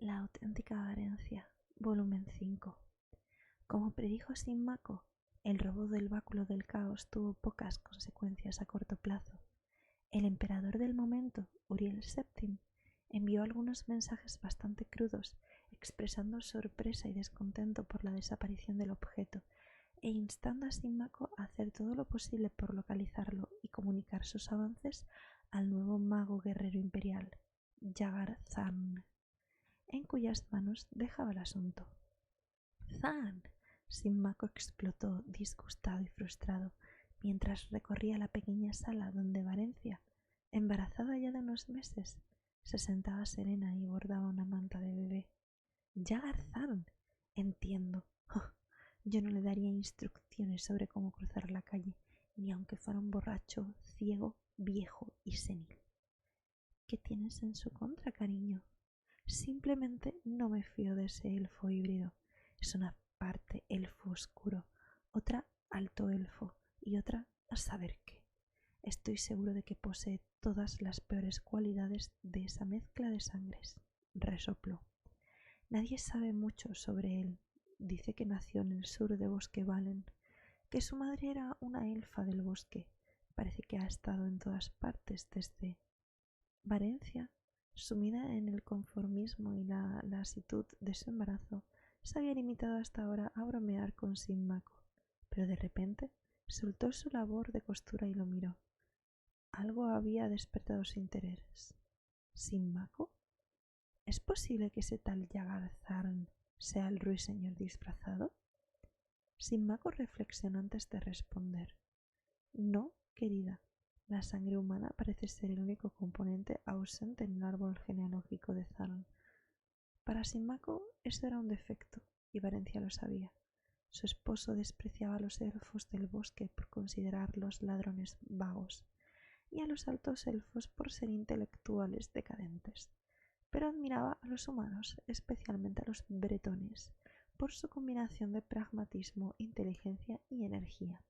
La auténtica Varencia, volumen 5. Como predijo Símaco, el robo del báculo del caos tuvo pocas consecuencias a corto plazo. El emperador del momento, Uriel VII, envió algunos mensajes bastante crudos, expresando sorpresa y descontento por la desaparición del objeto, e instando a Símaco a hacer todo lo posible por localizarlo y comunicar sus avances al nuevo mago guerrero imperial, Jagar Tharn, en cuyas manos dejaba el asunto. ¡Zan! Símaco explotó, disgustado y frustrado, mientras recorría la pequeña sala donde Varencia, embarazada ya de unos meses, se sentaba serena y bordaba una manta de bebé. ¡Jagar Tharn! Entiendo. Oh, yo no le daría instrucciones sobre cómo cruzar la calle, ni aunque fuera un borracho, ciego, viejo y senil. ¿Qué tienes en su contra, cariño? Simplemente no me fío de ese elfo híbrido. Es una parte elfo oscuro, otra alto elfo y otra a saber qué. Estoy seguro de que posee todas las peores cualidades de esa mezcla de sangres. Resopló. Nadie sabe mucho sobre él. Dice que nació en el sur de Bosque Valen, que su madre era una elfa del bosque. Parece que ha estado en todas partes desde Varencia, sumida en el conformismo y la lasitud de su embarazo, se había limitado hasta ahora a bromear con Símaco, pero de repente soltó su labor de costura y lo miró. Algo había despertado su interés. ¿Símaco? ¿Es posible que ese tal Jagar Tharn sea el ruiseñor disfrazado? Símaco reflexionó antes de responder. No, querida. La sangre humana parece ser el único componente ausente en el árbol genealógico de Tharn. Para Símaco eso era un defecto, y Varencia lo sabía. Su esposo despreciaba a los elfos del bosque por considerarlos ladrones vagos, y a los altos elfos por ser intelectuales decadentes, pero admiraba a los humanos, especialmente a los bretones, por su combinación de pragmatismo, inteligencia y energía.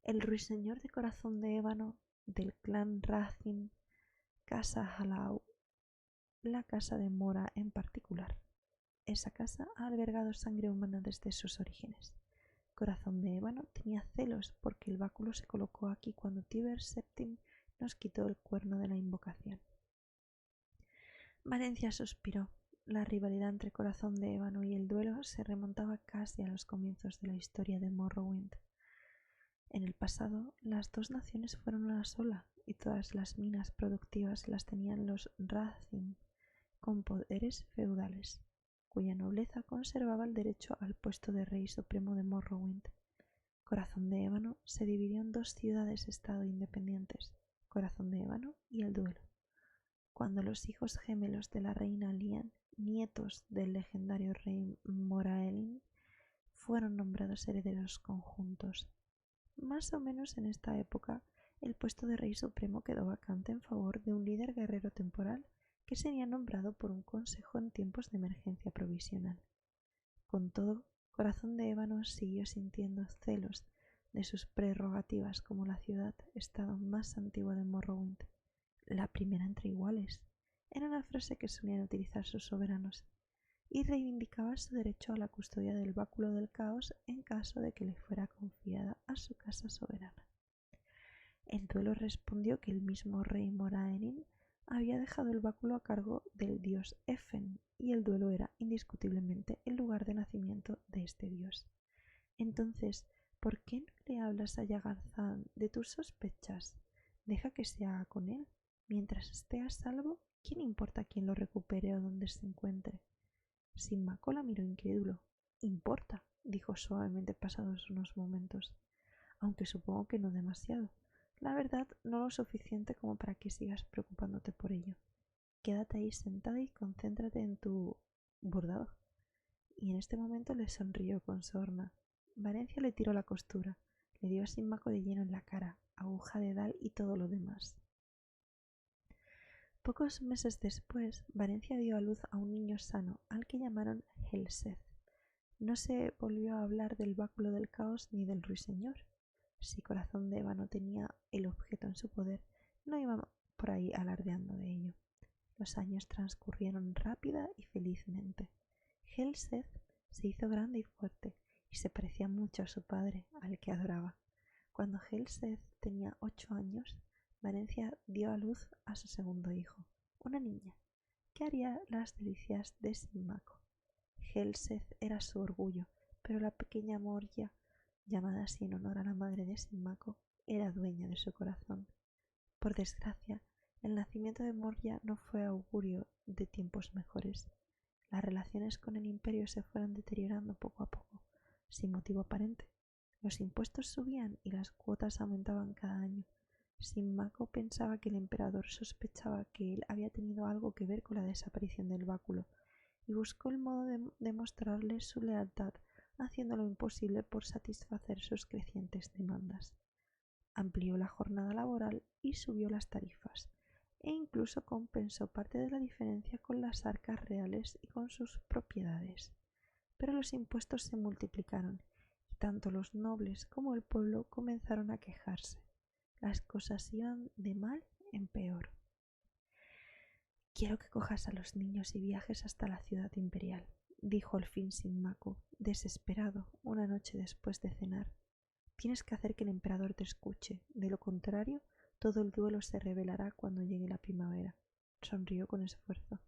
El ruiseñor de corazón de ébano del clan Racing, Casa Halau, la casa de Mora en particular. Esa casa ha albergado sangre humana desde sus orígenes. Corazón de ébano tenía celos porque el báculo se colocó aquí cuando Tiber VII nos quitó el cuerno de la invocación. Valencia suspiró. La rivalidad entre Corazón de ébano y el duelo se remontaba casi a los comienzos de la historia de Morrowind. En el pasado, las dos naciones fueron una sola, y todas las minas productivas las tenían los Racing, con poderes feudales, cuya nobleza conservaba el derecho al puesto de rey supremo de Morrowind. Corazón de ébano se dividió en dos ciudades-estado independientes, Corazón de ébano y el duelo. Cuando los hijos gemelos de la reina Lian, nietos del legendario rey Moraelin, fueron nombrados herederos conjuntos. Más o menos en esta época, el puesto de rey supremo quedó vacante en favor de un líder guerrero temporal que sería nombrado por un consejo en tiempos de emergencia provisional. Con todo, Corazón de ébano siguió sintiendo celos de sus prerrogativas como la ciudad-estado más antigua de Morrowind. La primera entre iguales era una frase que solían utilizar sus soberanos, y reivindicaba su derecho a la custodia del báculo del caos en caso de que le fuera confiada a su casa soberana. El duelo respondió que el mismo rey Moraelin había dejado el báculo a cargo del dios Efen, y el duelo era indiscutiblemente el lugar de nacimiento de este dios. Entonces, ¿por qué no le hablas a Jagar Tharn de tus sospechas? Deja que se haga con él. Mientras esté a salvo, ¿quién importa quién lo recupere o dónde se encuentre? Símaco la miró incrédulo. «Importa», dijo suavemente pasados unos momentos, «aunque supongo que no demasiado. La verdad, no lo suficiente como para que sigas preocupándote por ello. Quédate ahí sentada y concéntrate en tu bordado». Y en este momento le sonrió con sorna. Valencia le tiró la costura, le dio a Símaco de lleno en la cara, aguja de dal y todo lo demás. Pocos meses después, Valencia dio a luz a un niño sano, al que llamaron Helseth. No se volvió a hablar del báculo del caos ni del ruiseñor. Si Corazón de ébano tenía el objeto en su poder, no iba por ahí alardeando de ello. Los años transcurrieron rápida y felizmente. Helseth se hizo grande y fuerte y se parecía mucho a su padre, al que adoraba. Cuando Helseth tenía 8 años, Varencia dio a luz a su segundo hijo, una niña, que haría las delicias de Sínmaco. Helseth era su orgullo, pero la pequeña Morya, llamada así en honor a la madre de Sínmaco, era dueña de su corazón. Por desgracia, el nacimiento de Morya no fue augurio de tiempos mejores. Las relaciones con el imperio se fueron deteriorando poco a poco, sin motivo aparente. Los impuestos subían y las cuotas aumentaban cada año. Sínmaco pensaba que el emperador sospechaba que él había tenido algo que ver con la desaparición del báculo y buscó el modo de demostrarle su lealtad, haciendo lo imposible por satisfacer sus crecientes demandas. Amplió la jornada laboral y subió las tarifas, e incluso compensó parte de la diferencia con las arcas reales y con sus propiedades. Pero los impuestos se multiplicaron y tanto los nobles como el pueblo comenzaron a quejarse. Las cosas iban de mal en peor. «Quiero que cojas a los niños y viajes hasta la ciudad imperial», dijo al fin Sínmaco, desesperado, una noche después de cenar. «Tienes que hacer que el emperador te escuche, de lo contrario, todo el duelo se revelará cuando llegue la primavera». Sonrió con esfuerzo.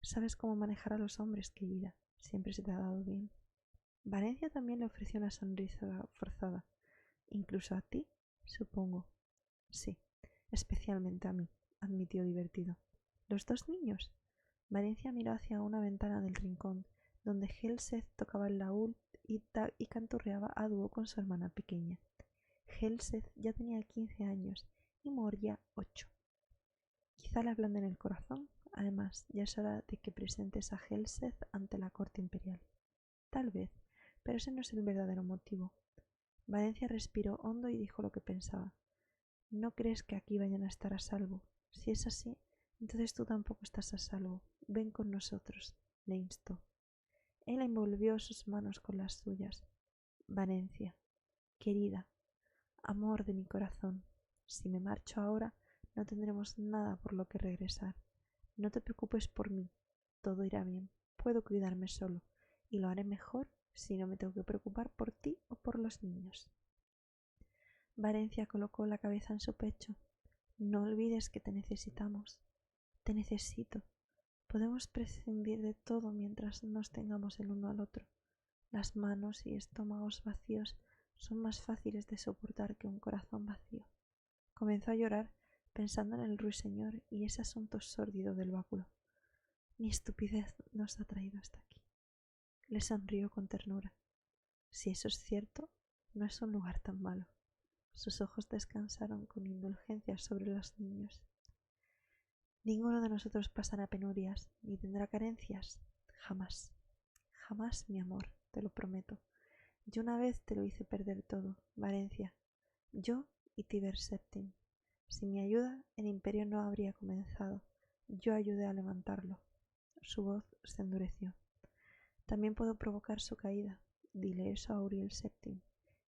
«Sabes cómo manejar a los hombres, querida. Siempre se te ha dado bien». Varencia también le ofreció una sonrisa forzada. «Incluso a ti, supongo». «Sí, especialmente a mí», admitió divertido. «¿Los 2 niños?» Varencia miró hacia una ventana del rincón, donde Helseth tocaba el laúd y canturreaba a dúo con su hermana pequeña. Helseth ya tenía 15 años y Morya 8. Quizá le ablanden el corazón. Además, ya es hora de que presentes a Helseth ante la corte imperial. Tal vez, pero ese no es el verdadero motivo. Varencia respiró hondo y dijo lo que pensaba. «¿No crees que aquí vayan a estar a salvo? Si es así, entonces tú tampoco estás a salvo. Ven con nosotros», le instó. Él envolvió sus manos con las suyas. «Varencia, querida, amor de mi corazón, si me marcho ahora no tendremos nada por lo que regresar. No te preocupes por mí, todo irá bien. Puedo cuidarme solo y lo haré mejor si no me tengo que preocupar por ti o por los niños». Varencia colocó la cabeza en su pecho. «No olvides que te necesitamos. Te necesito. Podemos prescindir de todo mientras nos tengamos el uno al otro. Las manos y estómagos vacíos son más fáciles de soportar que un corazón vacío». Comenzó a llorar pensando en el ruiseñor y ese asunto sórdido del báculo. «Mi estupidez nos ha traído hasta aquí». Le sonrió con ternura. «Si eso es cierto, no es un lugar tan malo». Sus ojos descansaron con indulgencia sobre los niños. «Ninguno de nosotros pasará penurias ni tendrá carencias. Jamás. Jamás, mi amor, te lo prometo. Yo una vez te lo hice perder todo, Varencia. Yo y Tiber Septim. Sin mi ayuda, el imperio no habría comenzado. Yo ayudé a levantarlo». Su voz se endureció. «También puedo provocar su caída. Dile eso a Uriel Septim.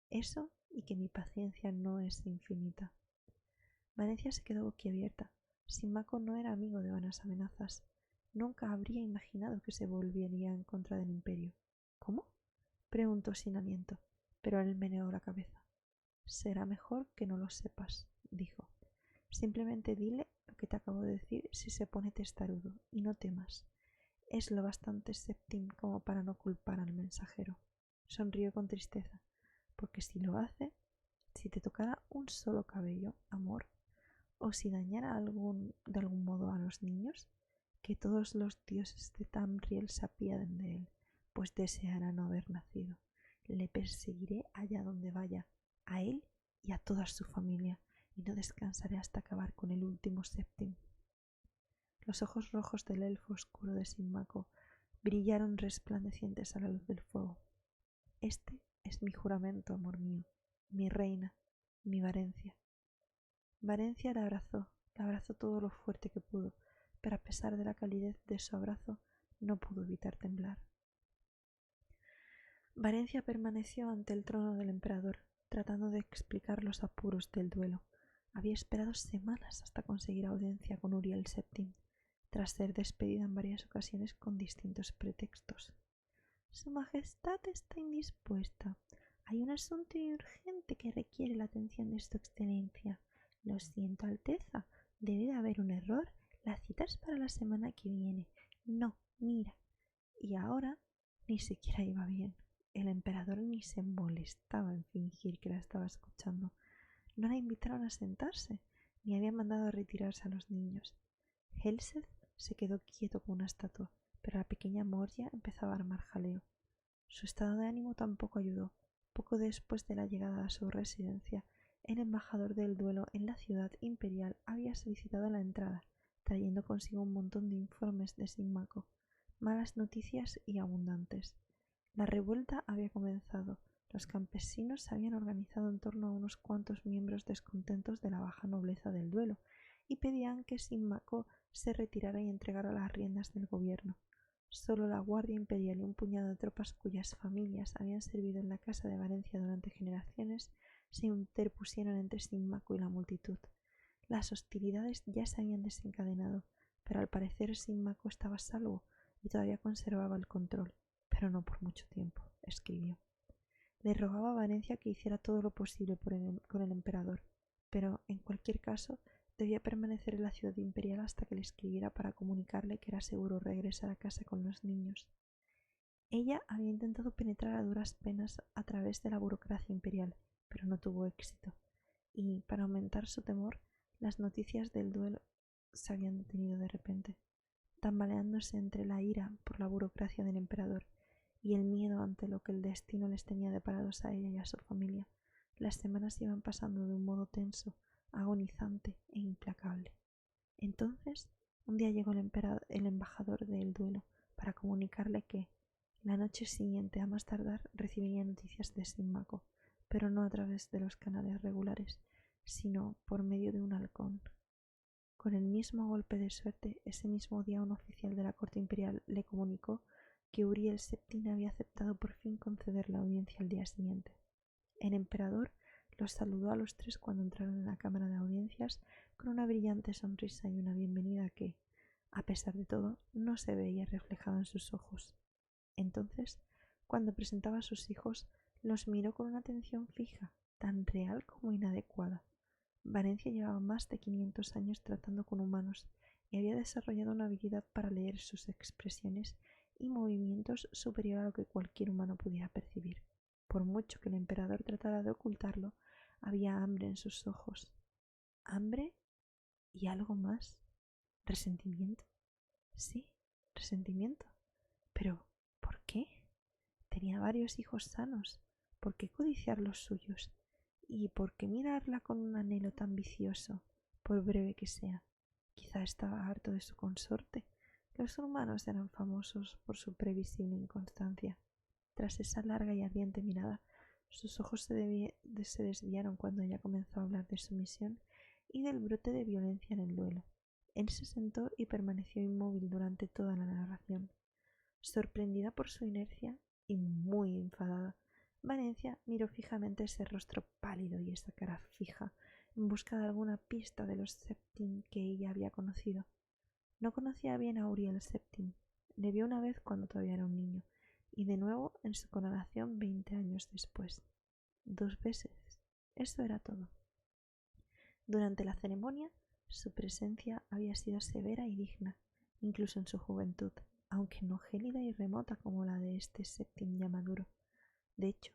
Eso y que mi paciencia no es infinita». Varencia se quedó boquiabierta. Sínmaco no era amigo de vanas amenazas. Nunca habría imaginado que se volvería en contra del imperio. «¿Cómo?», preguntó sin aliento, pero él meneó la cabeza. «Será mejor que no lo sepas», dijo. «Simplemente dile lo que te acabo de decir si se pone testarudo, y no temas. Es lo bastante Septim como para no culpar al mensajero». Sonrió con tristeza. «Porque si lo hace, si te tocara un solo cabello, amor, o si dañara de algún modo a los niños, que todos los dioses de Tamriel se apiaden de él, pues deseará no haber nacido. Le perseguiré allá donde vaya, a él y a toda su familia, y no descansaré hasta acabar con el último Septim». Los ojos rojos del elfo oscuro de Sínmaco brillaron resplandecientes a la luz del fuego. «Este es mi juramento, amor mío, mi reina, mi Varencia». Varencia la abrazó todo lo fuerte que pudo, pero a pesar de la calidez de su abrazo no pudo evitar temblar. Varencia permaneció ante el trono del emperador, tratando de explicar los apuros del duelo. Había esperado semanas hasta conseguir audiencia con Uriel Septim. tras ser despedida en varias ocasiones con distintos pretextos. Su Majestad está indispuesta. Hay un asunto urgente que requiere la atención de su Excelencia. Lo siento, Alteza. Debe de haber un error. La cita es para la semana que viene. No, mira. Y ahora ni siquiera iba bien. El emperador ni se molestaba en fingir que la estaba escuchando. No la invitaron a sentarse, ni había mandado a retirarse a los niños. Helseth se quedó quieto como una estatua, pero la pequeña Moria empezaba a armar jaleo. Su estado de ánimo tampoco ayudó. Poco después de la llegada a su residencia, el embajador del duelo en la ciudad imperial había solicitado la entrada, trayendo consigo un montón de informes de Sinmaco, malas noticias y abundantes. La revuelta había comenzado. Los campesinos se habían organizado en torno a unos cuantos miembros descontentos de la baja nobleza del duelo y pedían que Sinmaco se retirara y entregara las riendas del gobierno. Solo la Guardia Imperial y un puñado de tropas cuyas familias habían servido en la Casa de Valencia durante generaciones se interpusieron entre Sinmaco y la multitud. Las hostilidades ya se habían desencadenado, pero al parecer Sinmaco estaba a salvo y todavía conservaba el control, pero no por mucho tiempo, escribió. Le rogaba a Valencia que hiciera todo lo posible con el emperador, pero en cualquier caso debía permanecer en la ciudad imperial hasta que le escribiera para comunicarle que era seguro regresar a casa con los niños. Ella había intentado penetrar a duras penas a través de la burocracia imperial, pero no tuvo éxito, y, para aumentar su temor, las noticias del duelo se habían detenido de repente, tambaleándose entre la ira por la burocracia del emperador y el miedo ante lo que el destino les tenía deparados a ella y a su familia. Las semanas iban pasando de un modo tenso, agonizante e implacable. Entonces, un día llegó el embajador del duelo para comunicarle que, la noche siguiente a más tardar, recibiría noticias de Sinmaco, pero no a través de los canales regulares, sino por medio de un halcón. Con el mismo golpe de suerte, ese mismo día un oficial de la corte imperial le comunicó que Uriel VII había aceptado por fin conceder la audiencia al día siguiente. El emperador los saludó a los tres cuando entraron en la cámara de audiencias con una brillante sonrisa y una bienvenida que, a pesar de todo, no se veía reflejada en sus ojos. Entonces, cuando presentaba a sus hijos, los miró con una atención fija, tan real como inadecuada. Valencia llevaba más de 500 años tratando con humanos y había desarrollado una habilidad para leer sus expresiones y movimientos superior a lo que cualquier humano pudiera percibir. Por mucho que el emperador tratara de ocultarlo, había hambre en sus ojos. ¿Hambre? ¿Y algo más? ¿Resentimiento? Sí, resentimiento. Pero, ¿por qué? Tenía varios hijos sanos. ¿Por qué codiciar los suyos? ¿Y por qué mirarla con un anhelo tan vicioso, por breve que sea? Quizá estaba harto de su consorte. Los humanos eran famosos por su previsible inconstancia. Tras esa larga y ardiente mirada, sus ojos se desviaron cuando ella comenzó a hablar de su misión y del brote de violencia en el duelo. Él se sentó y permaneció inmóvil durante toda la narración. Sorprendida por su inercia y muy enfadada, Valencia miró fijamente ese rostro pálido y esa cara fija en busca de alguna pista de los Septim que ella había conocido. No conocía bien a Uriel Septim. Le vio una vez cuando todavía era un niño y de nuevo en su coronación 20 años después. 2 veces. Eso era todo. Durante la ceremonia, su presencia había sido severa y digna, incluso en su juventud, aunque no gélida y remota como la de este Septim ya maduro. De hecho,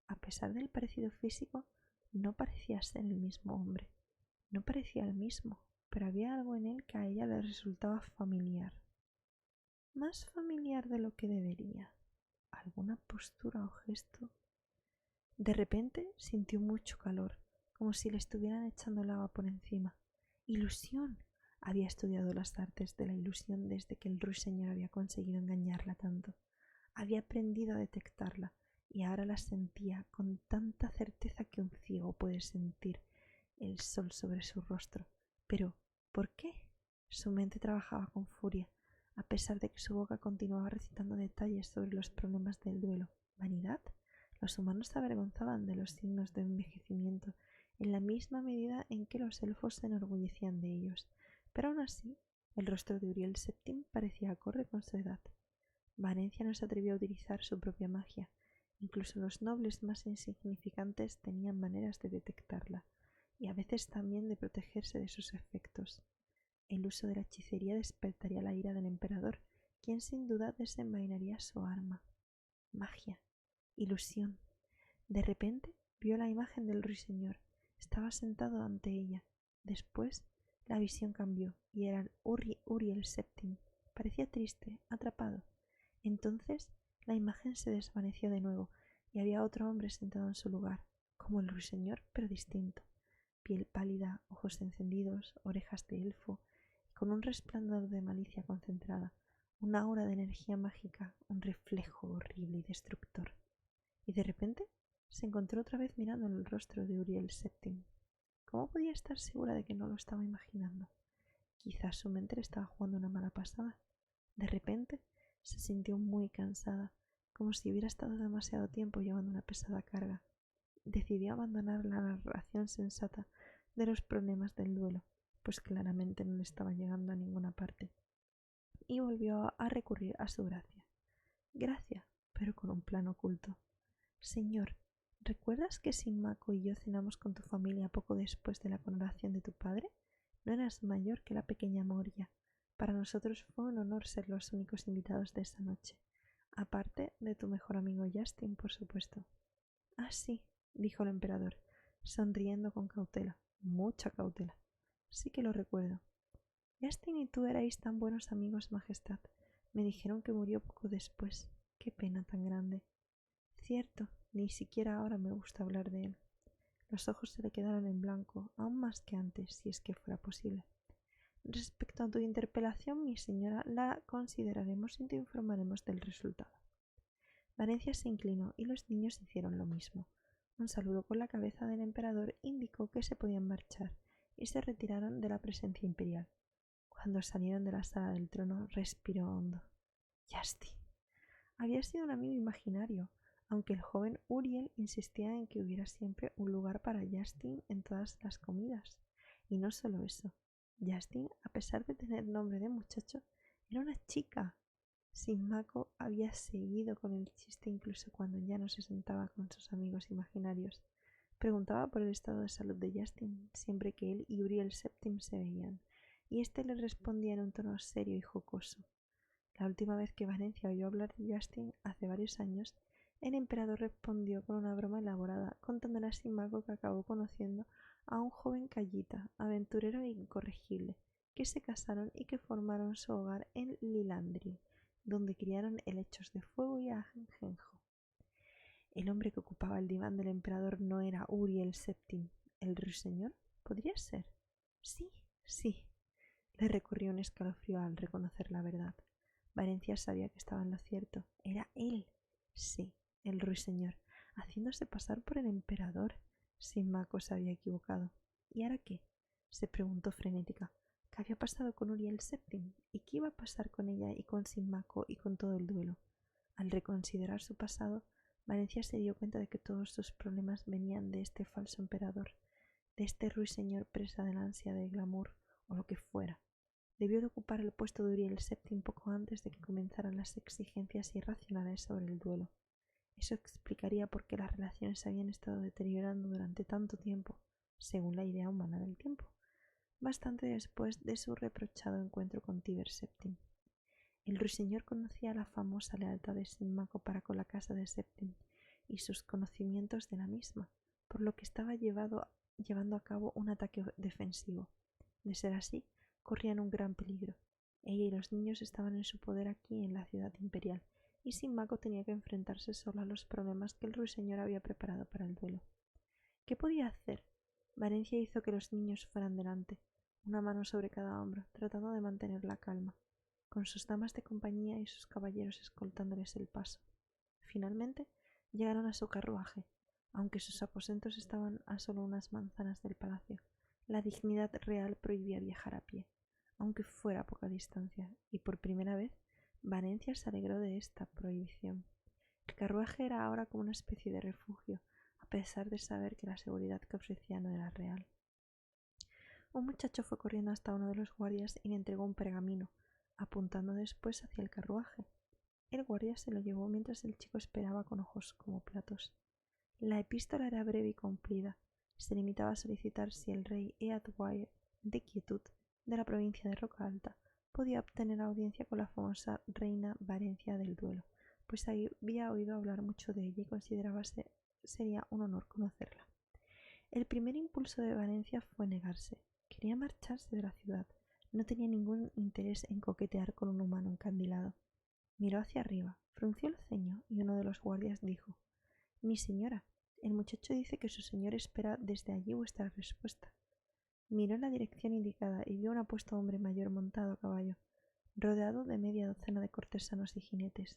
a pesar del parecido físico, no parecía ser el mismo hombre. No parecía el mismo, pero había algo en él que a ella le resultaba familiar. Más familiar de lo que debería. ¿Alguna postura o gesto? De repente sintió mucho calor, como si le estuvieran echando lava por encima. ¡Ilusión! Había estudiado las artes de la ilusión desde que el ruiseñor había conseguido engañarla tanto. Había aprendido a detectarla y ahora la sentía con tanta certeza que un ciego puede sentir el sol sobre su rostro. Pero, ¿por qué? Su mente trabajaba con furia, a pesar de que su boca continuaba recitando detalles sobre los problemas del duelo. ¿Vanidad? Los humanos se avergonzaban de los signos de envejecimiento en la misma medida en que los elfos se enorgullecían de ellos, pero aún así El rostro de Uriel Septim parecía acorde con su edad. Varencia no se atrevió a utilizar su propia magia. Incluso los nobles más insignificantes tenían maneras de detectarla, y a veces también de protegerse de sus efectos. El uso de la hechicería despertaría la ira del emperador, quien sin duda desenvainaría su arma. Magia. Ilusión. De repente vio la imagen del ruiseñor. Estaba sentado ante ella. Después la visión cambió y era Uriel Septim. Parecía triste, atrapado. Entonces la imagen se desvaneció de nuevo y había otro hombre sentado en su lugar, como el ruiseñor, pero distinto. Piel pálida, ojos encendidos, orejas de elfo, y con un resplandor de malicia concentrada, una aura de energía mágica, un reflejo horrible y destructor. Y de repente se encontró otra vez mirando en el rostro de Uriel Septim. ¿Cómo podía estar segura de que no lo estaba imaginando? Quizás su mente le estaba jugando una mala pasada. De repente se sintió muy cansada, como si hubiera estado demasiado tiempo llevando una pesada carga. Decidió abandonar la narración sensata de los problemas del duelo, pues claramente no le estaba llegando a ninguna parte, y volvió a recurrir a su gracia. Gracia, pero con un plan oculto. Señor, ¿recuerdas que Sinmaco y yo cenamos con tu familia poco después de la coronación de tu padre? No eras mayor que la pequeña Moria. Para nosotros fue un honor ser los únicos invitados de esa noche, aparte de tu mejor amigo Justin, por supuesto. Ah, sí, dijo el emperador, sonriendo con cautela, mucha cautela. Sí que lo recuerdo. Justin y tú erais tan buenos amigos, Majestad. Me dijeron que murió poco después. Qué pena tan grande. Cierto, ni siquiera ahora me gusta hablar de él. Los ojos se le quedaron en blanco, aún más que antes, si es que fuera posible. Respecto a tu interpelación, mi señora, la consideraremos y te informaremos del resultado. Valencia se inclinó y los niños hicieron lo mismo. Un saludo con la cabeza del emperador indicó que se podían marchar y se retiraron de la presencia imperial. Cuando salieron de la sala del trono, respiró hondo. Justin. Había sido un amigo imaginario, aunque el joven Uriel insistía en que hubiera siempre un lugar para Justin en todas las comidas. Y no solo eso, Justin, a pesar de tener nombre de muchacho, era una chica. Sinmaco había seguido con el chiste incluso cuando ya no se sentaba con sus amigos imaginarios. Preguntaba por el estado de salud de Justin siempre que él y Uriel Septim se veían, y éste le respondía en un tono serio y jocoso. La última vez que Valencia oyó hablar de Justin, hace varios años, el emperador respondió con una broma elaborada, contándole a Sinmaco que acabó conociendo a un joven callita, aventurero e incorregible, que se casaron y que formaron su hogar en Lilandril, donde criaron helechos de fuego y ajenjo. El hombre que ocupaba el diván del emperador no era Uriel Septim, el ruiseñor. ¿Podría ser? Sí, sí. Le recorrió un escalofrío al reconocer la verdad. Valencia sabía que estaba en lo cierto. Era él. Sí, el ruiseñor, haciéndose pasar por el emperador. Sinmaco se había equivocado. ¿Y ahora qué? Se preguntó frenética. ¿Qué había pasado con Uriel Septim? ¿Y qué iba a pasar con ella y con Sinmaco y con todo el duelo? Al reconsiderar su pasado, Valencia se dio cuenta de que todos sus problemas venían de este falso emperador, de este ruiseñor presa del ansia de glamour o lo que fuera. Debió de ocupar el puesto de Uriel Septim poco antes de que comenzaran las exigencias irracionales sobre el duelo. Eso explicaría por qué las relaciones se habían estado deteriorando durante tanto tiempo, según la idea humana del tiempo, bastante después de su reprochado encuentro con Tiber Septim. El ruiseñor conocía la famosa lealtad de Sinmaco para con la casa de Septim y sus conocimientos de la misma, por lo que estaba llevando a cabo un ataque defensivo. De ser así, corrían un gran peligro. Ella y los niños estaban en su poder aquí en la ciudad imperial, y Sinmaco tenía que enfrentarse solo a los problemas que el ruiseñor había preparado para el duelo. ¿Qué podía hacer? Valencia hizo que los niños fueran delante, una mano sobre cada hombro, tratando de mantener la calma, con sus damas de compañía y sus caballeros escoltándoles el paso. Finalmente llegaron a su carruaje, aunque sus aposentos estaban a solo unas manzanas del palacio. La dignidad real prohibía viajar a pie, aunque fuera a poca distancia, y por primera vez Valencia se alegró de esta prohibición. El carruaje era ahora como una especie de refugio, a pesar de saber que la seguridad que ofrecía no era real. Un muchacho fue corriendo hasta uno de los guardias y le entregó un pergamino, apuntando después hacia el carruaje. El guardia se lo llevó mientras el chico esperaba con ojos como platos. La epístola era breve y cumplida. Se limitaba a solicitar si el rey Eadwine de Quietud, de la provincia de Roca Alta, podía obtener audiencia con la famosa reina Varencia del Duelo, pues había oído hablar mucho de ella y consideraba sería un honor conocerla. El primer impulso de Varencia fue negarse. Quería marcharse de la ciudad. No tenía ningún interés en coquetear con un humano encandilado. Miró hacia arriba, frunció el ceño y uno de los guardias dijo: «Mi señora, el muchacho dice que su señor espera desde allí vuestra respuesta». Miró en la dirección indicada y vio un apuesto hombre mayor montado a caballo, rodeado de media docena de cortesanos y jinetes.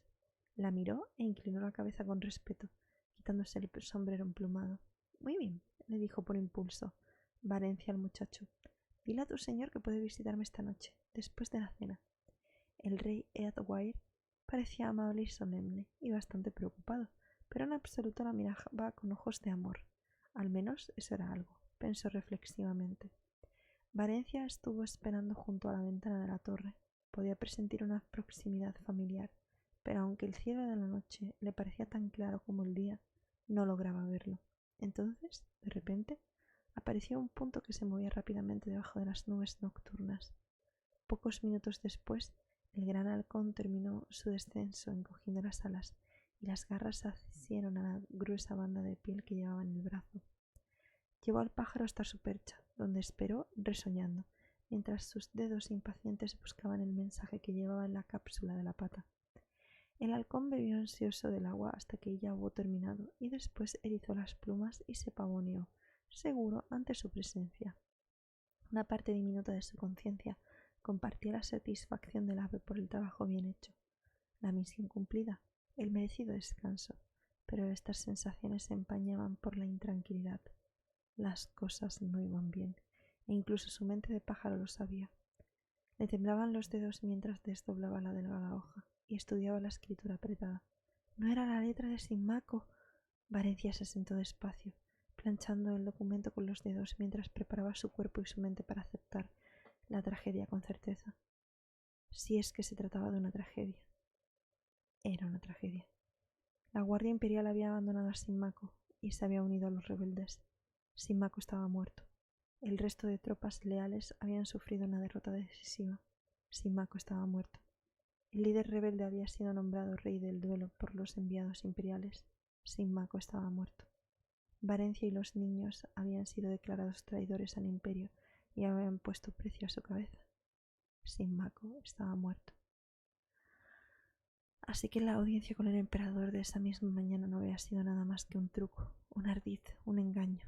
La miró e inclinó la cabeza con respeto, quitándose el sombrero emplumado. «Muy bien», le dijo por impulso Varencia al muchacho. «Dile a tu señor que puede visitarme esta noche, después de la cena». El rey Eadwine parecía amable y solemne y bastante preocupado, pero en absoluto la miraba con ojos de amor. Al menos eso era algo, pensó reflexivamente. Varencia estuvo esperando junto a la ventana de la torre. Podía presentir una proximidad familiar, pero aunque el cielo de la noche le parecía tan claro como el día, no lograba verlo. Entonces, de repente, apareció un punto que se movía rápidamente debajo de las nubes nocturnas. Pocos minutos después, el gran halcón terminó su descenso encogiendo las alas y las garras se asieron a la gruesa banda de piel que llevaba en el brazo. Llevó al pájaro hasta su percha, donde esperó resoñando, mientras sus dedos impacientes buscaban el mensaje que llevaba en la cápsula de la pata. El halcón bebió ansioso del agua hasta que ella hubo terminado y después erizó las plumas y se pavoneó, seguro ante su presencia. Una parte diminuta de su conciencia compartía la satisfacción del ave por el trabajo bien hecho, la misión cumplida, el merecido descanso, pero estas sensaciones se empañaban por la intranquilidad. Las cosas no iban bien, e incluso su mente de pájaro lo sabía. Le temblaban los dedos mientras desdoblaba la delgada hoja y estudiaba la escritura apretada. No era la letra de Sinmaco. Varencia se sentó despacio, planchando el documento con los dedos mientras preparaba su cuerpo y su mente para aceptar la tragedia con certeza. Si es que se trataba de una tragedia. Era una tragedia. La Guardia Imperial había abandonado a Sinmaco y se había unido a los rebeldes. Sinmaco estaba muerto. El resto de tropas leales habían sufrido una derrota decisiva. Sinmaco estaba muerto. El líder rebelde había sido nombrado rey del duelo por los enviados imperiales. Sinmaco estaba muerto. Varencia y los niños habían sido declarados traidores al imperio y habían puesto precio a su cabeza. Sinmaco estaba muerto. Así que la audiencia con el emperador de esa misma mañana no había sido nada más que un truco, un ardid, un engaño.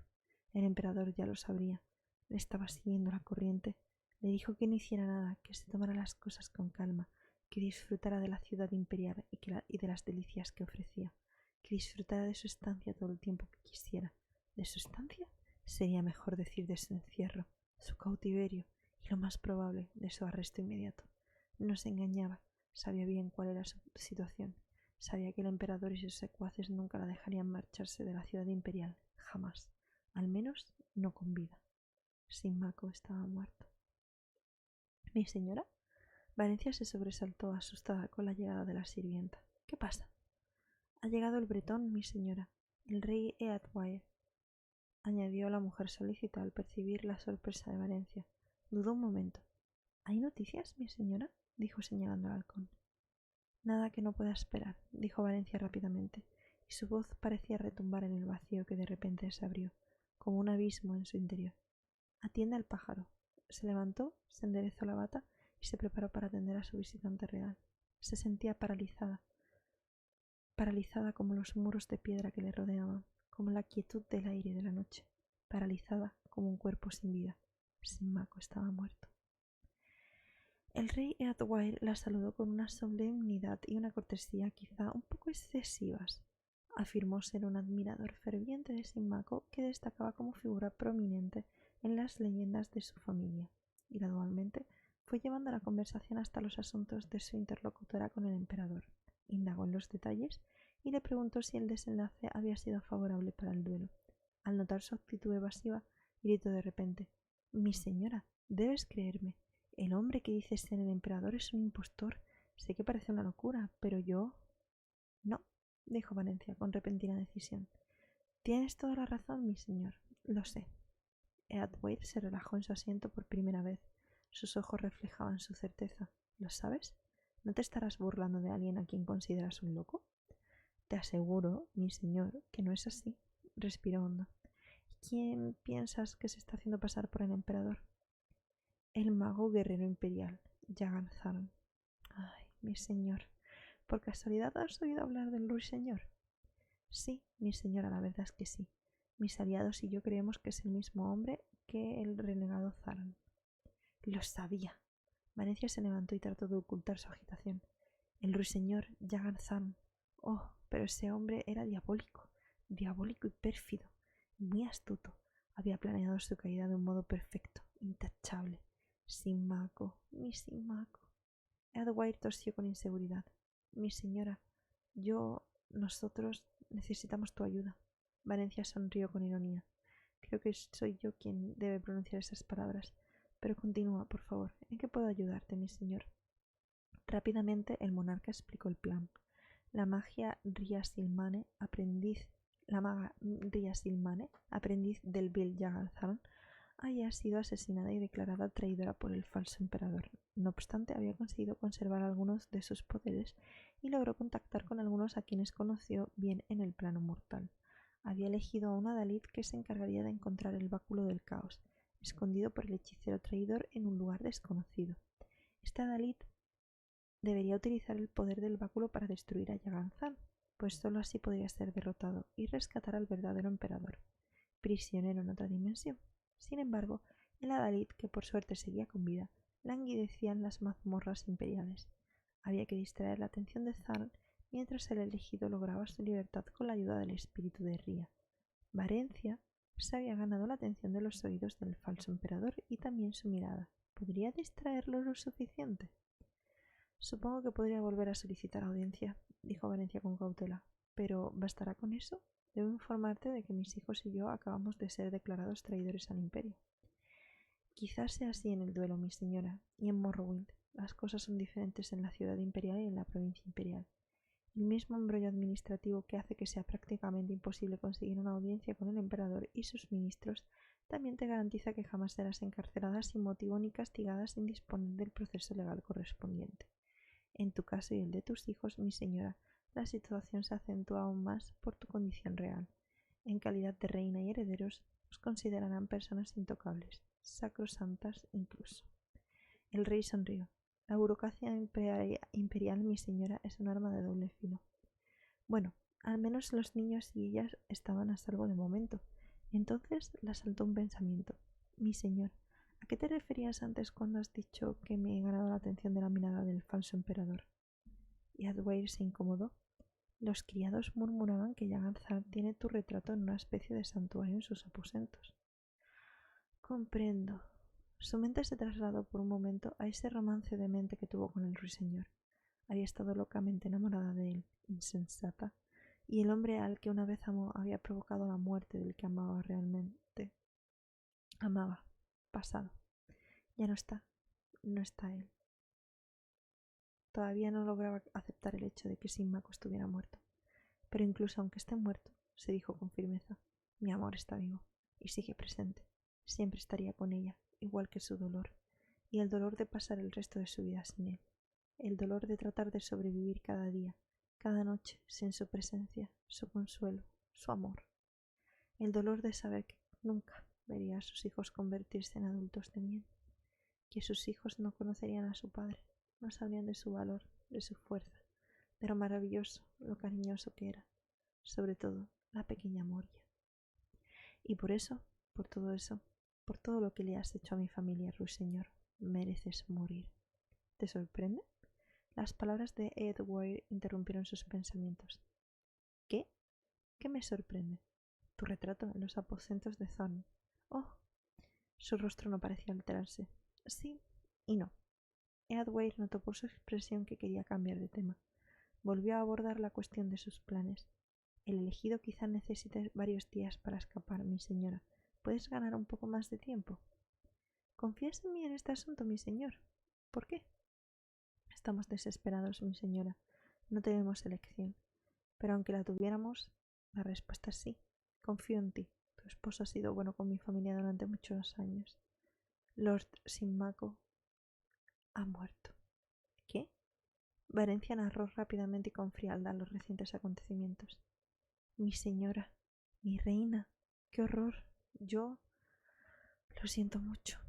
El emperador ya lo sabría. Le estaba siguiendo la corriente. Le dijo que no hiciera nada, que se tomara las cosas con calma, que disfrutara de la ciudad imperial y de las delicias que ofrecía, que disfrutara de su estancia todo el tiempo que quisiera. ¿De su estancia? Sería mejor decir de su encierro, su cautiverio y, lo más probable, de su arresto inmediato. No se engañaba. Sabía bien cuál era su situación. Sabía que el emperador y sus secuaces nunca la dejarían marcharse de la ciudad imperial, jamás. Al menos no con vida. Sinmaco estaba muerto. ¿Mi señora? Varencia se sobresaltó, asustada con la llegada de la sirvienta. ¿Qué pasa? Ha llegado el bretón, mi señora, el rey Eadwine, añadió la mujer solícita al percibir la sorpresa de Varencia. Dudó un momento. ¿Hay noticias, mi señora? Dijo señalando al halcón. Nada que no pueda esperar, dijo Varencia rápidamente, y su voz parecía retumbar en el vacío que de repente se abrió, como un abismo en su interior. Atiende al pájaro. Se levantó, se enderezó la bata y se preparó para atender a su visitante real. Se sentía paralizada como los muros de piedra que le rodeaban, como la quietud del aire y de la noche, paralizada como un cuerpo sin vida. Sinmaco estaba muerto. El rey Eadwine la saludó con una solemnidad y una cortesía quizá un poco excesivas. Afirmó ser un admirador ferviente de Sinmaco que destacaba como figura prominente en las leyendas de su familia, y gradualmente fue llevando la conversación hasta los asuntos de su interlocutora con el emperador. Indagó en los detalles y le preguntó si el desenlace había sido favorable para el duelo. Al notar su actitud evasiva, gritó de repente: Mi señora, debes creerme. El hombre que dice ser el emperador es un impostor. Sé que parece una locura, pero yo... No, dijo Valencia con repentina decisión. Tienes toda la razón, mi señor. Lo sé. Edward se relajó en su asiento por primera vez. Sus ojos reflejaban su certeza. ¿Lo sabes? ¿No te estarás burlando de alguien a quien consideras un loco? Te aseguro, mi señor, que no es así. Respiró hondo. ¿Quién piensas que se está haciendo pasar por el emperador? El mago guerrero imperial, Jagan Tharn. Ay, mi señor. ¿Por casualidad has oído hablar del ruiseñor? Sí, mi señora, la verdad es que sí. Mis aliados y yo creemos que es el mismo hombre que el renegado Tharn. Lo sabía. Valencia se levantó y trató de ocultar su agitación. El ruiseñor Jagan Tharn. Oh, pero ese hombre era diabólico, diabólico y pérfido, muy astuto. Había planeado su caída de un modo perfecto, intachable. Simaco, mi Simaco. Edward tosió con inseguridad. Mi señora, nosotros necesitamos tu ayuda. Valencia sonrió con ironía. Creo que soy yo quien debe pronunciar esas palabras. Pero continúa, por favor. ¿En qué puedo ayudarte, mi señor? Rápidamente el monarca explicó el plan. La magia Ria Silmane, la maga Ria Silmane, aprendiz del vil Jagan, había sido asesinada y declarada traidora por el falso emperador. No obstante, había conseguido conservar algunos de sus poderes y logró contactar con algunos a quienes conoció bien en el plano mortal. Había elegido a una Dalit que se encargaría de encontrar el báculo del caos, escondido por el hechicero traidor en un lugar desconocido. Esta Dalit debería utilizar el poder del báculo para destruir a Jagan, pues sólo así podría ser derrotado y rescatar al verdadero emperador, prisionero en otra dimensión. Sin embargo, el Dalit, que por suerte seguía con vida, languidecía en las mazmorras imperiales. Había que distraer la atención de Tharn mientras el elegido lograba su libertad con la ayuda del espíritu de Ria. Varencia se había ganado la atención de los oídos del falso emperador y también su mirada. ¿Podría distraerlo lo suficiente? Supongo que podría volver a solicitar audiencia, dijo Valencia con cautela. ¿Pero bastará con eso? Debo informarte de que mis hijos y yo acabamos de ser declarados traidores al imperio. Quizás sea así en el duelo, mi señora, y en Morrowind. Las cosas son diferentes en la ciudad imperial y en la provincia imperial. El mismo embrollo administrativo que hace que sea prácticamente imposible conseguir una audiencia con el emperador y sus ministros también te garantiza que jamás serás encarcelada sin motivo ni castigada sin disponer del proceso legal correspondiente. En tu caso y el de tus hijos, mi señora, la situación se acentúa aún más por tu condición real. En calidad de reina y herederos, os considerarán personas intocables, sacrosantas incluso. El rey sonrió. La burocracia imperial, mi señora, es un arma de doble filo. Bueno, al menos los niños y ellas estaban a salvo de momento. Entonces la asaltó un pensamiento. Mi señor, ¿a qué te referías antes cuando has dicho que me he ganado la atención de la mirada del falso emperador? Y Edward se incomodó. Los criados murmuraban que Jagan tiene tu retrato en una especie de santuario en sus aposentos. Comprendo. Su mente se trasladó por un momento a ese romance demente que tuvo con el ruiseñor. Había estado locamente enamorada de él, insensata, y el hombre al que una vez amó había provocado la muerte del que amaba realmente. Amaba. Pasado. Ya no está. No está él. Todavía no lograba aceptar el hecho de que Simaco estuviera muerto. Pero incluso aunque esté muerto, se dijo con firmeza, mi amor está vivo y sigue presente. Siempre estaría con ella, igual que su dolor, y el dolor de pasar el resto de su vida sin él, el dolor de tratar de sobrevivir cada día, cada noche, sin su presencia, su consuelo, su amor, el dolor de saber que nunca vería a sus hijos convertirse en adultos de bien, que sus hijos no conocerían a su padre, no sabrían de su valor, de su fuerza, de lo maravilloso, lo cariñoso que era, sobre todo la pequeña Moria. Y por eso, por todo lo que le has hecho a mi familia, ruiseñor, mereces morir. ¿Te sorprende? Las palabras de Edward interrumpieron sus pensamientos. ¿Qué? ¿Qué me sorprende? Tu retrato en los aposentos de Thorn. Oh, su rostro no parecía alterarse. Sí y no. Edward notó por su expresión que quería cambiar de tema. Volvió a abordar la cuestión de sus planes. El elegido quizá necesite varios días para escapar, mi señora. ¿Puedes ganar un poco más de tiempo? ¿Confías en mí en este asunto, mi señor? ¿Por qué? Estamos desesperados, mi señora. No tenemos elección. Pero aunque la tuviéramos, la respuesta es sí. Confío en ti. Tu esposo ha sido bueno con mi familia durante muchos años. Lord Sinmaco ha muerto. ¿Qué? Varencia narró rápidamente y con frialdad los recientes acontecimientos. Mi señora, mi reina, qué horror. Yo lo siento mucho.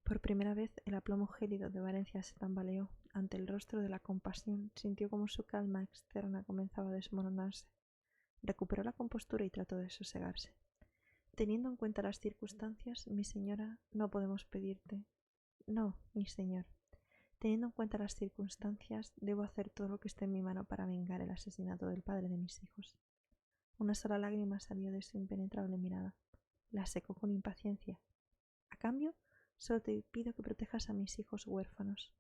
Por primera vez el aplomo gélido de Valencia se tambaleó. Ante el rostro de la compasión, sintió como su calma externa comenzaba a desmoronarse. Recuperó la compostura y trató de sosegarse. Teniendo en cuenta las circunstancias, mi señora, no podemos pedirte. No, mi señor. Teniendo en cuenta las circunstancias, debo hacer todo lo que esté en mi mano para vengar el asesinato del padre de mis hijos. Una sola lágrima salió de su impenetrable mirada. La secó con impaciencia. A cambio, solo te pido que protejas a mis hijos huérfanos.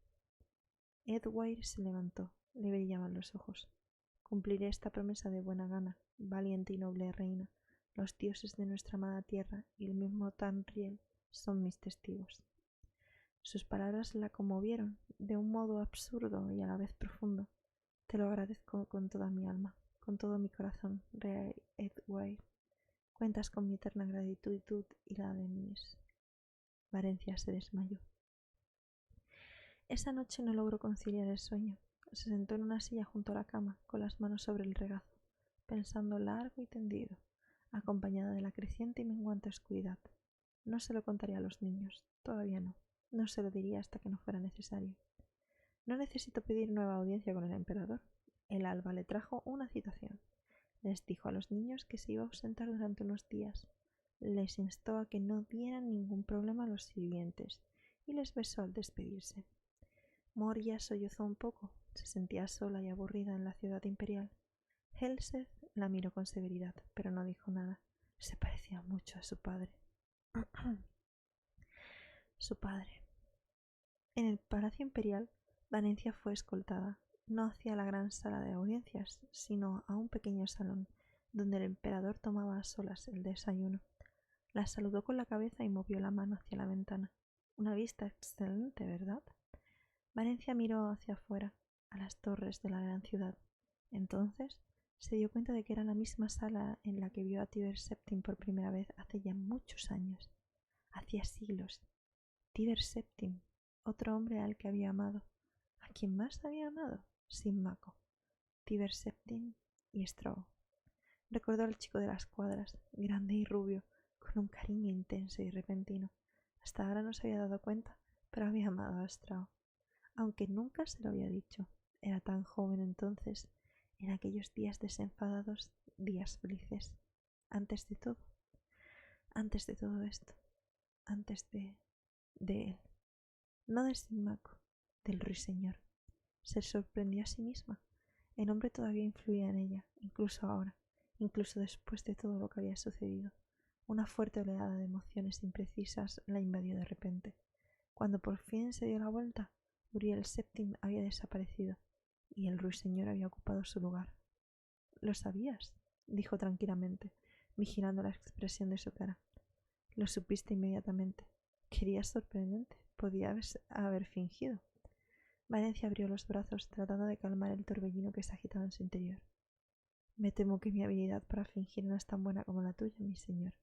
Edward se levantó. Le brillaban los ojos. Cumpliré esta promesa de buena gana, valiente y noble reina. Los dioses de nuestra amada tierra y el mismo Tamriel son mis testigos. Sus palabras la conmovieron de un modo absurdo y a la vez profundo. Te lo agradezco con toda mi alma, con todo mi corazón, rey Edward. Cuentas con mi eterna gratitud y la de mis... Varencia se desmayó. Esa noche no logró conciliar el sueño. Se sentó en una silla junto a la cama, con las manos sobre el regazo, pensando largo y tendido, acompañada de la creciente y menguante oscuridad. No se lo contaría a los niños, todavía no. No se lo diría hasta que no fuera necesario. No necesito pedir nueva audiencia con el emperador. El alba le trajo una citación. Les dijo a los niños que se iba a ausentar durante unos días. Les instó a que no dieran ningún problema a los sirvientes y les besó al despedirse. Moria sollozó un poco. Se sentía sola y aburrida en la ciudad imperial. Helseth la miró con severidad, pero no dijo nada. Se parecía mucho a su padre. Su padre. En el palacio imperial, Vanencia fue escoltada, no hacia la gran sala de audiencias, sino a un pequeño salón, donde el emperador tomaba a solas el desayuno. La saludó con la cabeza y movió la mano hacia la ventana. Una vista excelente, ¿verdad? Vanencia miró hacia afuera, a las torres de la gran ciudad. Entonces se dio cuenta de que era la misma sala en la que vio a Tiber Septim por primera vez hace ya muchos años. Hacía siglos. Tiber Septim, otro hombre al que había amado. ¿A quién más había amado? Sinmaco, Tiber Septim y Stroh. Recordó al chico de las cuadras, grande y rubio, con un cariño intenso y repentino. Hasta ahora no se había dado cuenta, pero había amado a Stroh, aunque nunca se lo había dicho. Era tan joven entonces, en aquellos días desenfadados, días felices. Antes de todo esto, antes de él. No de Sinmaco, del ruiseñor. Se sorprendió a sí misma. El hombre todavía influía en ella, incluso ahora, incluso después de todo lo que había sucedido. Una fuerte oleada de emociones imprecisas la invadió de repente. Cuando por fin se dio la vuelta, Uriel Septim había desaparecido y el ruiseñor había ocupado su lugar. ¿Lo sabías?, dijo tranquilamente, vigilando la expresión de su cara. Lo supiste inmediatamente. Querías sorprendente. Podía haber fingido. Valencia abrió los brazos, tratando de calmar el torbellino que se agitaba en su interior. Me temo que mi habilidad para fingir no es tan buena como la tuya, mi señor.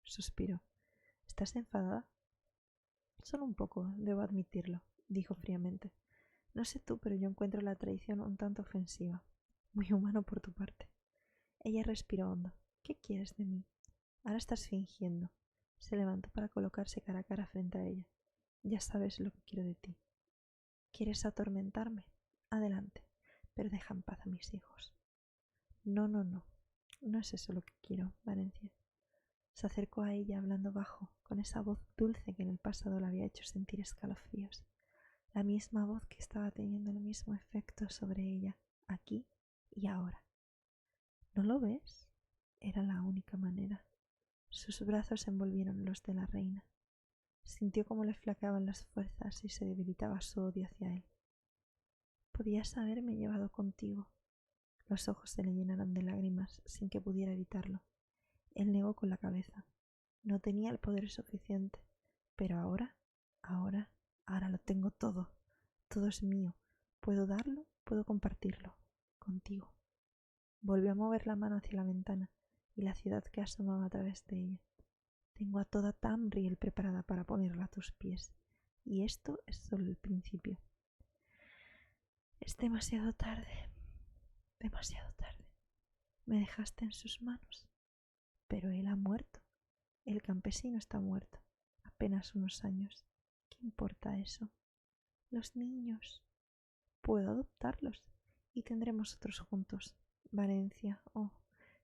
Suspiró. ¿Estás enfadada? Solo un poco, debo admitirlo, dijo fríamente. No sé tú, pero yo encuentro la traición un tanto ofensiva. Muy humano por tu parte. Ella respiró hondo. ¿Qué quieres de mí? Ahora estás fingiendo. Se levantó para colocarse cara a cara frente a ella. Ya sabes lo que quiero de ti. ¿Quieres atormentarme? Adelante, pero deja en paz a mis hijos. No, no, no. No es eso lo que quiero, Valencia. Se acercó a ella hablando bajo, con esa voz dulce que en el pasado la había hecho sentir escalofríos. La misma voz que estaba teniendo el mismo efecto sobre ella, aquí y ahora. ¿No lo ves? Era la única manera. Sus brazos envolvieron los de la reina. Sintió cómo le flaqueaban las fuerzas y se debilitaba su odio hacia él. Podías haberme llevado contigo. Los ojos se le llenaron de lágrimas sin que pudiera evitarlo. Él negó con la cabeza. No tenía el poder suficiente, pero ahora Ahora, ahora lo tengo todo. Todo es mío. Puedo darlo, puedo compartirlo. Contigo. Volvió a mover la mano hacia la ventana y la ciudad que asomaba a través de ella. Tengo a toda Tamriel preparada para ponerla a tus pies. Y esto es solo el principio. Es demasiado tarde. Demasiado tarde. Me dejaste en sus manos. Pero él ha muerto. El campesino está muerto. Apenas unos años. ¿Qué importa eso? Los niños. Puedo adoptarlos y tendremos otros juntos. Valencia, oh,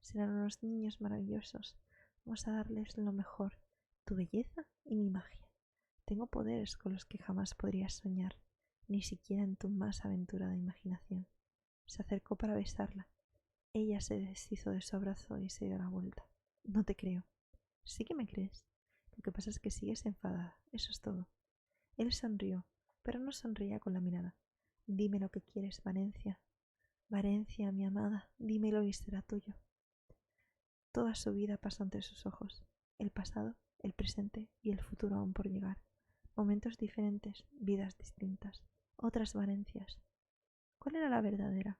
serán unos niños maravillosos. Vamos a darles lo mejor, tu belleza y mi magia. Tengo poderes con los que jamás podrías soñar, ni siquiera en tu más aventurada imaginación. Se acercó para besarla. Ella se deshizo de su abrazo y se dio la vuelta. No te creo. Sí que me crees. Lo que pasa es que sigues enfadada, eso es todo. Él sonrió, pero no sonreía con la mirada. Dime lo que quieres, Valencia. Valencia, mi amada, dímelo y será tuyo. Toda su vida pasó ante sus ojos. El pasado, el presente y el futuro aún por llegar. Momentos diferentes, vidas distintas. Otras Valencias. ¿Cuál era la verdadera?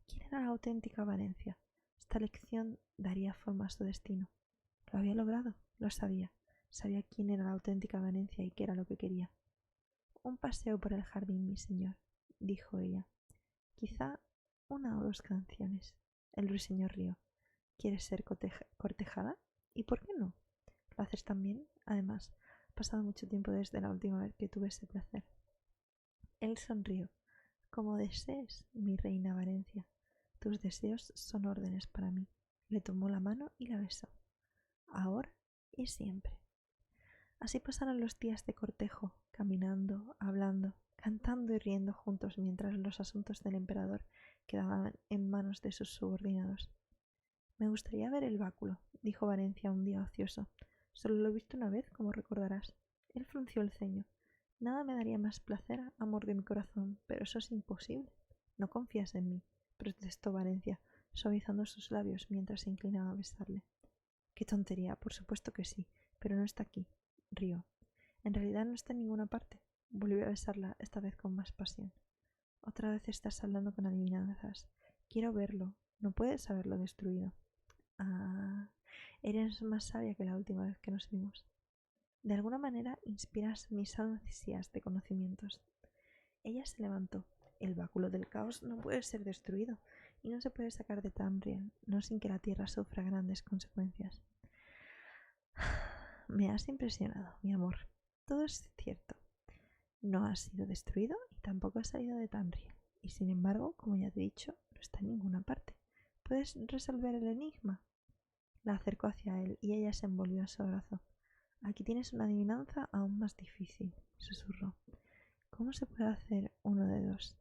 ¿Quién era la auténtica Valencia? Esta lección daría forma a su destino. ¿Lo había logrado? Lo sabía. Sabía quién era la auténtica Valencia y qué era lo que quería. Un paseo por el jardín, mi señor, dijo ella. Quizá una o dos canciones. El ruiseñor rió. ¿Quieres ser cortejada? ¿Y por qué no? ¿Lo haces también? Además, ha pasado mucho tiempo desde la última vez que tuve ese placer. Él sonrió. Como desees, mi reina Valencia. Tus deseos son órdenes para mí. Le tomó la mano y la besó. Ahora y siempre. Así pasaron los días de cortejo, caminando, hablando, cantando y riendo juntos mientras los asuntos del emperador quedaban en manos de sus subordinados. Me gustaría ver el báculo, dijo Valencia un día ocioso. Solo lo he visto una vez, como recordarás. Él frunció el ceño. Nada me daría más placer, amor de mi corazón, pero eso es imposible. No confías en mí, protestó Valencia, suavizando sus labios mientras se inclinaba a besarle. Qué tontería, por supuesto que sí, pero no está aquí. Rió. En realidad no está en ninguna parte. Volvió a besarla, esta vez con más pasión. Otra vez estás hablando con adivinanzas. Quiero verlo. No puedes haberlo destruido. Ah, eres más sabia que la última vez que nos vimos. De alguna manera inspiras mis ansias de conocimientos. Ella se levantó. El báculo del caos no puede ser destruido y no se puede sacar de Tamriel, no sin que la tierra sufra grandes consecuencias. Me has impresionado, mi amor. Todo es cierto. No ha sido destruido y tampoco ha salido de Tamriel. Y sin embargo, como ya te he dicho, no está en ninguna parte. ¿Puedes resolver el enigma? La acercó hacia él y ella se envolvió en su abrazo. Aquí tienes una adivinanza aún más difícil, susurró. ¿Cómo se puede hacer uno de dos?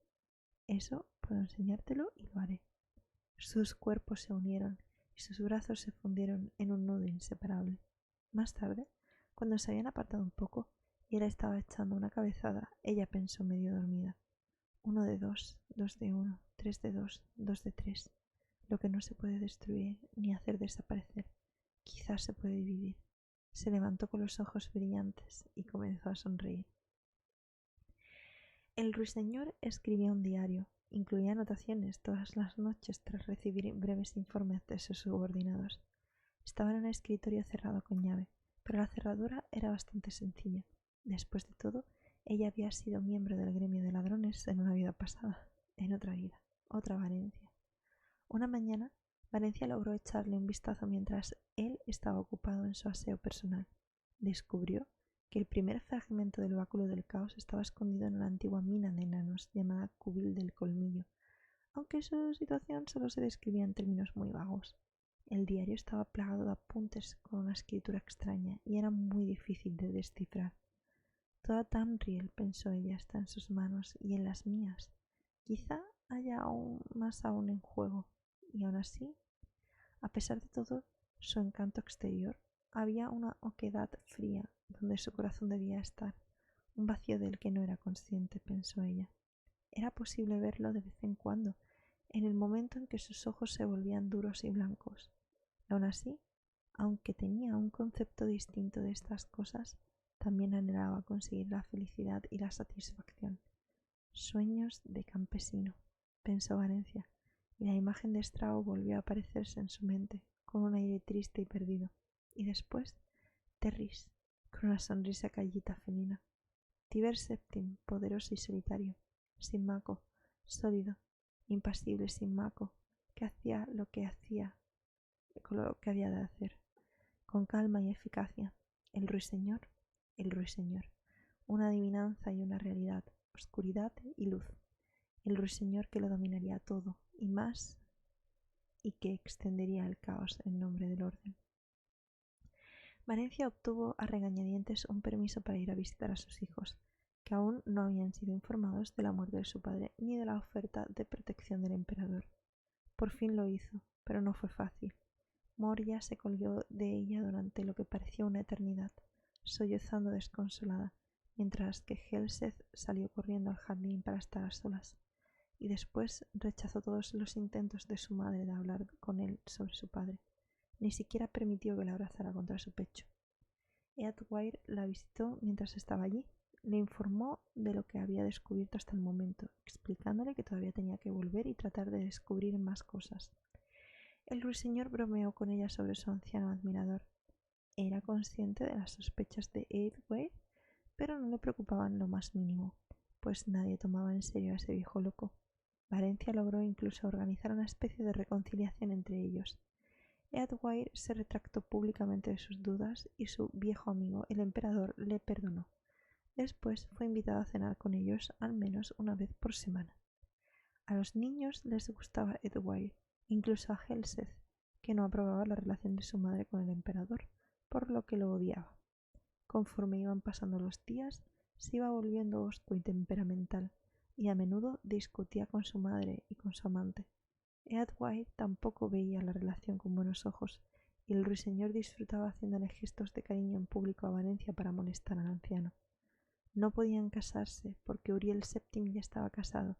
Eso puedo enseñártelo y lo haré. Sus cuerpos se unieron y sus brazos se fundieron en un nudo inseparable. Más tarde, cuando se habían apartado un poco y él estaba echando una cabezada, ella pensó medio dormida. 1 de 2, 2 de 1, 3 de 2, 2 de 3. Lo que no se puede destruir ni hacer desaparecer, quizás se puede dividir. Se levantó con los ojos brillantes y comenzó a sonreír. El ruiseñor escribía un diario. Incluía anotaciones todas las noches tras recibir breves informes de sus subordinados. Estaba en un escritorio cerrado con llave, pero la cerradura era bastante sencilla. Después de todo, ella había sido miembro del gremio de ladrones en una vida pasada, en otra vida, otra Valencia. Una mañana, Valencia logró echarle un vistazo mientras él estaba ocupado en su aseo personal. Descubrió que el primer fragmento del báculo del caos estaba escondido en una antigua mina de enanos llamada Cubil del Colmillo, aunque su situación solo se describía en términos muy vagos. El diario estaba plagado de apuntes con una escritura extraña y era muy difícil de descifrar. Toda Tamriel, pensó ella, está en sus manos y en las mías. Quizá haya aún más aún en juego. Y aún así, a pesar de todo su encanto exterior, había una oquedad fría donde su corazón debía estar, un vacío del que no era consciente, pensó ella. Era posible verlo de vez en cuando, en el momento en que sus ojos se volvían duros y blancos. Y aún así, aunque tenía un concepto distinto de estas cosas, también anhelaba conseguir la felicidad y la satisfacción. Sueños de campesino, pensó Valencia, y la imagen de Strabo volvió a aparecerse en su mente, con un aire triste y perdido. Y después, Terris, con una sonrisa callita felina. Tiber Septim, poderoso y solitario, sin Maco, sólido, impasible sin Maco, que hacía lo que había de hacer, con calma y eficacia. El ruiseñor, una adivinanza y una realidad, oscuridad y luz. El ruiseñor que lo dominaría todo y más, y que extendería el caos en nombre del orden. Valencia obtuvo a regañadientes un permiso para ir a visitar a sus hijos, que aún no habían sido informados de la muerte de su padre ni de la oferta de protección del emperador. Por fin lo hizo, pero no fue fácil. Moria se colgó de ella durante lo que pareció una eternidad, sollozando desconsolada, mientras que Helseth salió corriendo al jardín para estar a solas, y después rechazó todos los intentos de su madre de hablar con él sobre su padre. Ni siquiera permitió que la abrazara contra su pecho. Eadwine la visitó mientras estaba allí. Le informó de lo que había descubierto hasta el momento, explicándole que todavía tenía que volver y tratar de descubrir más cosas. El ruiseñor bromeó con ella sobre su anciano admirador. Era consciente de las sospechas de Eadwine, pero no le preocupaban lo más mínimo, pues nadie tomaba en serio a ese viejo loco. Valencia logró incluso organizar una especie de reconciliación entre ellos. Eadwine se retractó públicamente de sus dudas y su viejo amigo, el emperador, le perdonó. Después fue invitado a cenar con ellos al menos una vez por semana. A los niños les gustaba Eadwine, incluso a Helseth, que no aprobaba la relación de su madre con el emperador, por lo que lo odiaba. Conforme iban pasando los días, se iba volviendo hosco y temperamental, y a menudo discutía con su madre y con su amante. Eadwine tampoco veía la relación con buenos ojos, y el ruiseñor disfrutaba haciéndole gestos de cariño en público a Valencia para molestar al anciano. No podían casarse porque Uriel VII ya estaba casado,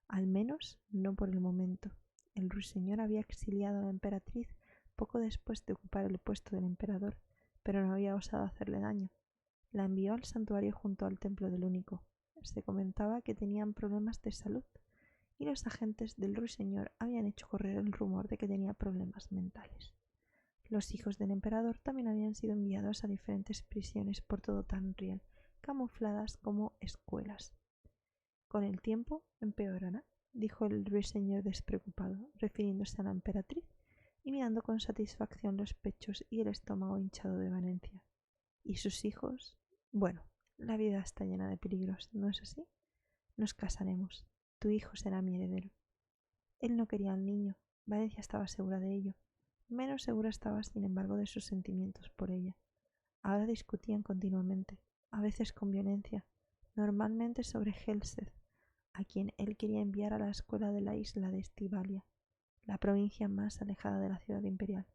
al menos no por el momento. El ruiseñor había exiliado a la emperatriz poco después de ocupar el puesto del emperador, pero no había osado hacerle daño. La envió al santuario junto al templo del Único. Se comentaba que tenían problemas de salud, y los agentes del ruiseñor habían hecho correr el rumor de que tenía problemas mentales. Los hijos del emperador también habían sido enviados a diferentes prisiones por todo Tamriel, camufladas como escuelas. Con el tiempo empeorará, dijo el ruiseñor despreocupado, refiriéndose a la emperatriz y mirando con satisfacción los pechos y el estómago hinchado de Valencia. ¿Y sus hijos? Bueno, la vida está llena de peligros, ¿no es así? Nos casaremos. Tu hijo será mi heredero. Él no quería al niño. Valencia estaba segura de ello. Menos segura estaba, sin embargo, de sus sentimientos por ella. Ahora discutían continuamente, a veces con violencia, normalmente sobre Helseth, a quien él quería enviar a la escuela de la isla de Estivalia, la provincia más alejada de la ciudad imperial.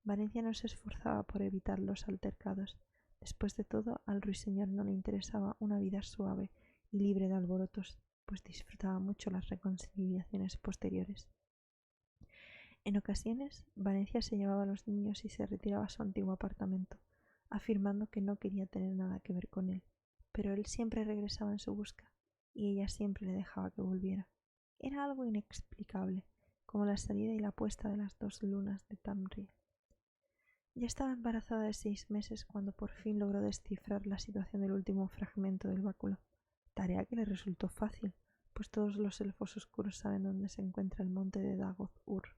Valencia no se esforzaba por evitar los altercados. Después de todo, al ruiseñor no le interesaba una vida suave y libre de alborotos, pues disfrutaba mucho las reconciliaciones posteriores. En ocasiones, Valencia se llevaba a los niños y se retiraba a su antiguo apartamento, afirmando que no quería tener nada que ver con él, pero él siempre regresaba en su busca, y ella siempre le dejaba que volviera. Era algo inexplicable, como la salida y la puesta de las 2 lunas de Tamriel. Ya estaba embarazada de 6 meses cuando por fin logró descifrar la situación del último fragmento del báculo, tarea que le resultó fácil, pues todos los elfos oscuros saben dónde se encuentra el monte de Dagoth-Ur.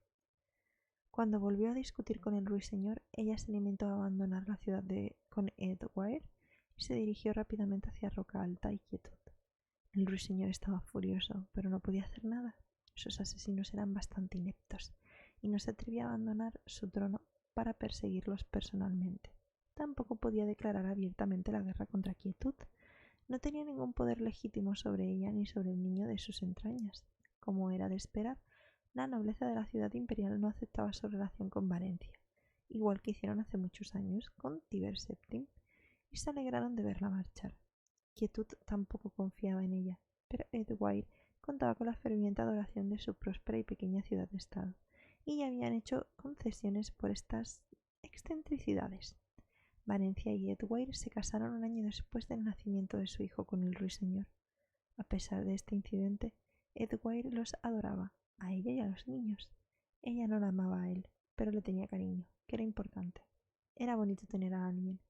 Cuando volvió a discutir con el ruiseñor, ella se limitó a abandonar la ciudad con Eadwine y se dirigió rápidamente hacia Roca Alta y Quietud. El ruiseñor estaba furioso, pero no podía hacer nada. Sus asesinos eran bastante ineptos y no se atrevía a abandonar su trono para perseguirlos personalmente. Tampoco podía declarar abiertamente la guerra contra Quietud. No tenía ningún poder legítimo sobre ella ni sobre el niño de sus entrañas. Como era de esperar, la nobleza de la ciudad imperial no aceptaba su relación con Valencia, igual que hicieron hace muchos años con Tiber Septim, y se alegraron de verla marchar. Quietud tampoco confiaba en ella, pero Eadwine contaba con la ferviente adoración de su próspera y pequeña ciudad-estado, y ya habían hecho concesiones por estas excentricidades. Valencia y Edward se casaron un año después del nacimiento de su hijo con el ruiseñor. A pesar de este incidente, Edward los adoraba, a ella y a los niños. Ella no la amaba a él, pero le tenía cariño, que era importante. Era bonito tener a alguien,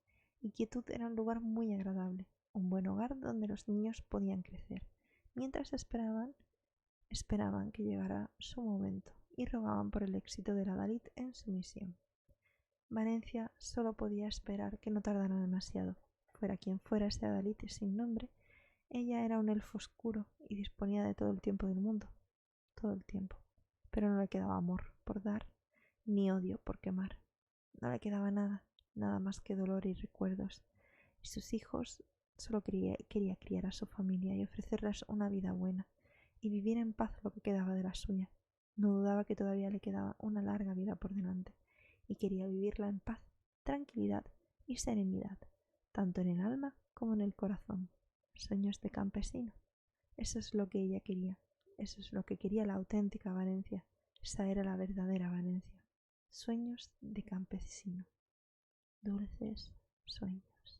y Quietud era un lugar muy agradable, un buen hogar donde los niños podían crecer, mientras esperaban que llegara su momento y rogaban por el éxito de la Dalit en su misión. Valencia solo podía esperar que no tardara demasiado. Fuera quien fuera ese Dalit sin nombre, ella era un elfo oscuro y disponía de todo el tiempo del mundo, todo el tiempo. Pero no le quedaba amor por dar, ni odio por quemar. No le quedaba nada, nada más que dolor y recuerdos. Y sus hijos solo quería criar a su familia y ofrecerles una vida buena, y vivir en paz lo que quedaba de la suya. No dudaba que todavía le quedaba una larga vida por delante, y quería vivirla en paz, tranquilidad y serenidad, tanto en el alma como en el corazón. Sueños de campesino. Eso es lo que ella quería. Eso es lo que quería la auténtica Valencia. Esa era la verdadera Valencia. Sueños de campesino. Dulces sueños.